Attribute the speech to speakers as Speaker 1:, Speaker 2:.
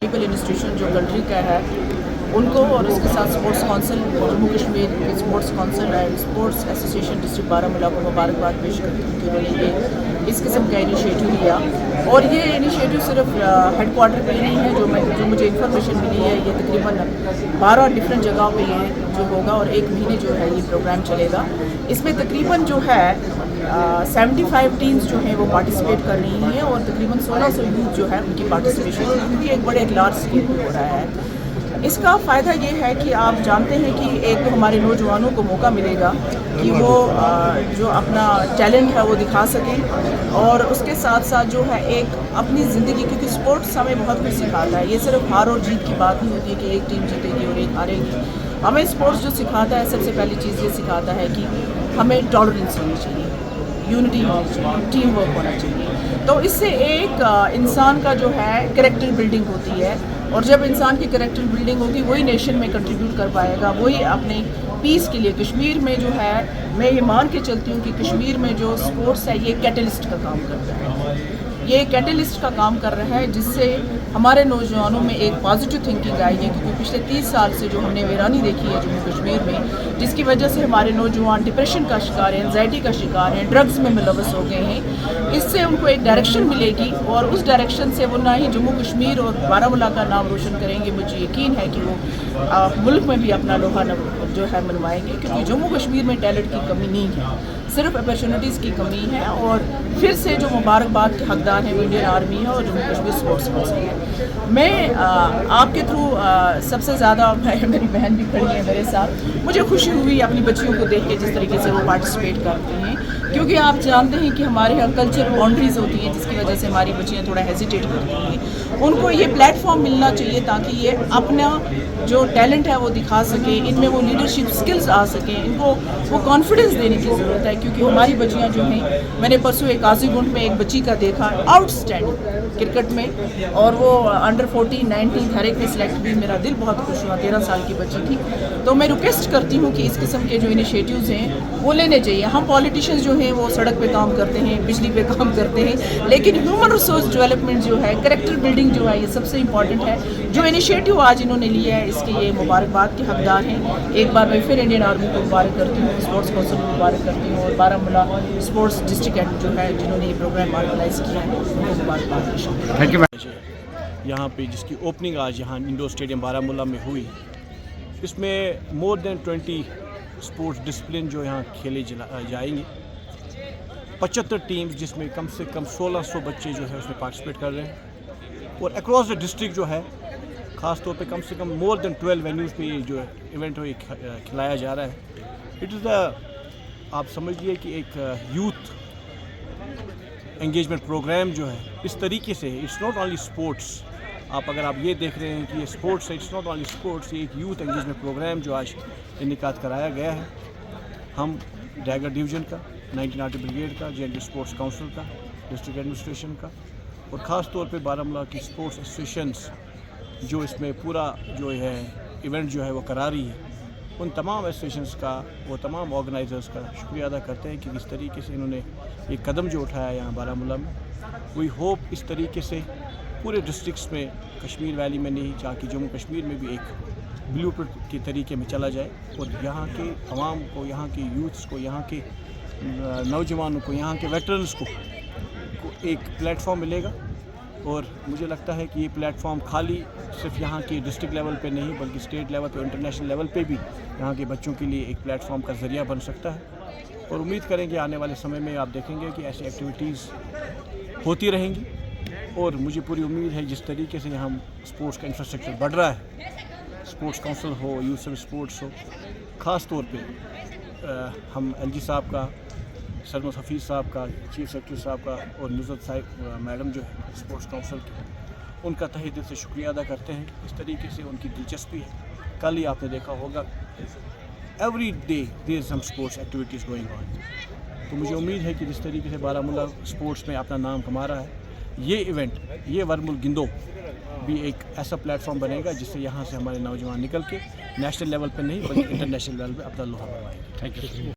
Speaker 1: Triple institution जो country का है उनको और उसके साथ sports council Jammu Kashmir sports council and sports association district Baramulla को मुबारकबाद पेश करती हूँ कि उन्होंने ये इस किस्म का इनिशिएटिव लिया। और ये इनिशिएटिव सिर्फ हेड क्वार्टर पे नहीं है, जो मुझे इन्फॉर्मेशन मिली है ये तकरीबन 12 डिफरेंट जगहों पे ये जो होगा और 1 महीने जो है ये प्रोग्राम चलेगा। इसमें तकरीबन जो है 75 टीम्स जो हैं वो पार्टिसिपेट कर रही हैं और तकरीबन 1600 यूथ जो है उनकी पार्टिसिपेशन क्योंकि एक बड़े लार्ज स्केल पे हो रहा है। इसका फ़ायदा ये है कि आप जानते हैं कि एक तो हमारे नौजवानों को मौका मिलेगा कि वो जो अपना टैलेंट है वो दिखा सकें और उसके साथ साथ जो है एक अपनी ज़िंदगी, क्योंकि स्पोर्ट्स हमें बहुत कुछ सिखाता है। ये सिर्फ हार और जीत की बात नहीं होती है कि एक टीम जीतेगी और एक हारेगी। हमें स्पोर्ट्स जो सिखाता है सबसे पहली चीज़ ये सिखाता है कि हमें टॉलरेंस होनी चाहिए, यूनिटी होनी चाहिए, टीम वर्क होना चाहिए। तो इससे एक इंसान का जो है कैरेक्टर बिल्डिंग होती है और जब इंसान की कैरेक्टर बिल्डिंग होगी वही नेशन में कंट्रीब्यूट कर पाएगा, वही अपने पीस के लिए। कश्मीर में जो है मैं ये मान के चलती हूँ कि कश्मीर में जो स्पोर्ट्स है ये कैटलिस्ट का काम करता है, ये कैटलिस्ट का काम कर रहा है जिससे हमारे नौजवानों में एक पॉजिटिव थिंकिंग आई है। क्योंकि पिछले 30 साल से जो हमने वीरानी देखी है जम्मू कश्मीर में, जिसकी वजह से हमारे नौजवान डिप्रेशन का शिकार हैं, एंजाइटी का शिकार हैं, ड्रग्स में मुलव्वस हो गए हैं। इससे उनको एक डायरेक्शन मिलेगी और उस डायरेक्शन से वो ना ही जम्मू कश्मीर और बारामूला का नाम रोशन करेंगे, मुझे यकीन है कि वो मुल्क में भी अपना लोहा जो है मनवाएंगे। क्योंकि जम्मू कश्मीर में टैलेंट की कमी नहीं है, सिर्फ अपॉर्चुनिटीज़ की कमी है। और फिर से जो मुबारकबाद के हकदार हैं वो इंडियन आर्मी है और जम्मू कश्मीर स्पोर्ट्स काउंसिल है। मैं आपके थ्रू सबसे ज़्यादा मेरी बहन भी खड़ी है मेरे साथ, मुझे खुशी हुई अपनी बच्चियों को देख के जिस तरीके से वो पार्टिसिपेट करती हैं। क्योंकि आप जानते हैं कि हमारे यहाँ कल्चर बाउंड्रीज़ होती हैं जिसकी वजह से हमारी बच्चियाँ थोड़ा हेजिटेट करती हैं। उनको ये प्लेटफॉर्म मिलना चाहिए ताकि ये अपना जो टैलेंट है वो दिखा सकें, इनमें वो लीडरशिप स्किल्स आ सकें, इनको वो कॉन्फिडेंस देने की ज़रूरत है। क्योंकि हमारी बच्चियाँ जो हैं, मैंने परसों एक काजीगुंड में एक बच्ची का देखा आउटस्टैंडिंग क्रिकेट में और वो अंडर 14, 19 हर एक में सिलेक्ट हुई। मेरा दिल बहुत खुश हुआ, 13 साल की बच्ची थी। तो मैं रिक्वेस्ट करती हूँ कि इस किस्म के जो इनिशिएटिव्स हैं वो लेने चाहिए। हम पॉलिटिशियंस जो हैं वो सड़क पे काम करते हैं, बिजली पे काम करते हैं, लेकिन ह्यूमन रिसोर्स डेवलपमेंट जो है, कैरेक्टर बिल्डिंग जो है, ये सबसे इम्पॉर्टेंट है। जो इनिशिएटिव आज इन्होंने लिया है इसके ये मुबारकबाद के हकदार हैं। एक बार मैं फिर इंडियन आर्मी को मुबारक करती हूँ, स्पोर्ट्स काउंसिल को मुबारक करती हूँ और बारामूला स्पोर्ट्स डिस्ट्रिक्ट हेड जो है जिन्होंने ये प्रोग्राम ऑर्गेनाइज किया है उनको मुबारकबाद पेश करती हूँ।
Speaker 2: Thank you. यहाँ पे जिसकी ओपनिंग आज यहाँ इंडोर स्टेडियम बारामूला में हुई, इसमें मोर देन 20 स्पोर्ट्स डिसिप्लिन जो यहाँ खेले जाएंगे। 75 टीम्स जिसमें कम से कम 1600 बच्चे जो है उसमें पार्टिसिपेट कर रहे हैं और अक्रॉस द डिस्ट्रिक्ट जो है ख़ास तौर पे कम से कम मोर देन 12 वेन्यूज़ पे ये जो इवेंट हो खिलाया जा रहा है। इट इज़ आप समझिए कि एक यूथ एंगेजमेंट प्रोग्राम जो है इस तरीके से, इट्स नॉट ओनली स्पोर्ट्स। अगर आप ये देख रहे हैं कि ये स्पोर्ट्स है, इट्स नॉट ओनली स्पोर्ट्स, ये एक यूथ एंगेजमेंट प्रोग्राम जो आज इनेकाद कराया गया है। हम डैगर डिवीज़न का, 19 आर्टी ब्रिगेड का, जे स्पोर्ट्स काउंसिल का, डिस्ट्रिक्ट एडमिनिस्ट्रेशन का और ख़ास तौर पे बारामूला की स्पोर्ट्स एसोसिएशंस जो इसमें पूरा जो है इवेंट जो है वो करा रही है, उन तमाम एसोसिएशंस का, वो तमाम ऑर्गेनाइजर्स का शुक्रिया अदा करते हैं कि किस तरीके से इन्होंने एक कदम जो उठाया यहाँ बारामूला में। वी होप इस तरीके से पूरे डिस्ट्रिक्ट्स में, कश्मीर वैली में नहीं, ताकि जम्मू कश्मीर में भी एक ब्लूप्रिंट के तरीके में चला जाए और यहाँ के अवाम को, यहाँ के यूथ्स को, यहाँ के नौजवानों को, यहाँ के वेटरन्स को एक प्लेटफॉर्म मिलेगा। और मुझे लगता है कि ये प्लेटफॉर्म खाली सिर्फ यहाँ के डिस्ट्रिक्ट लेवल पे नहीं बल्कि स्टेट लेवल पे, इंटरनेशनल लेवल पे भी यहाँ के बच्चों के लिए एक प्लेटफॉर्म का ज़रिया बन सकता है। और उम्मीद करेंगे आने वाले समय में आप देखेंगे कि ऐसी एक्टिविटीज़ होती रहेंगी और मुझे पूरी उम्मीद है जिस तरीके से यहाँ स्पोर्ट्स का इंफ्रास्ट्रक्चर बढ़ रहा है, स्पोर्ट्स काउंसिल हो, यूथ सर्विस स्पोर्ट्स हो, ख़ास तौर पे हम LG साहब का, सरमद हफीज़ साहब का, चीफ सेक्रेटरी साहब का और नुज़रत साहिब मैडम जो है स्पोर्ट्स काउंसिल की, उनका तहे दिल से शुक्रिया अदा करते हैं। इस तरीके से उनकी दिलचस्पी है। कल ही आपने देखा होगा every day there is some sports activities going on. तो मुझे उम्मीद है कि जिस तरीके से बारामूला स्पोर्ट्स में अपना नाम कमा रहा है, ये इवेंट, ये वर्मुल गिंदो भी एक ऐसा प्लेटफॉर्म बनेगा जिससे यहाँ से हमारे नौजवान निकल के नेशनल लेवल पे नहीं बल्कि इंटरनेशनल लेवल पे अपना लोहा बनवाएंगे। Thank you.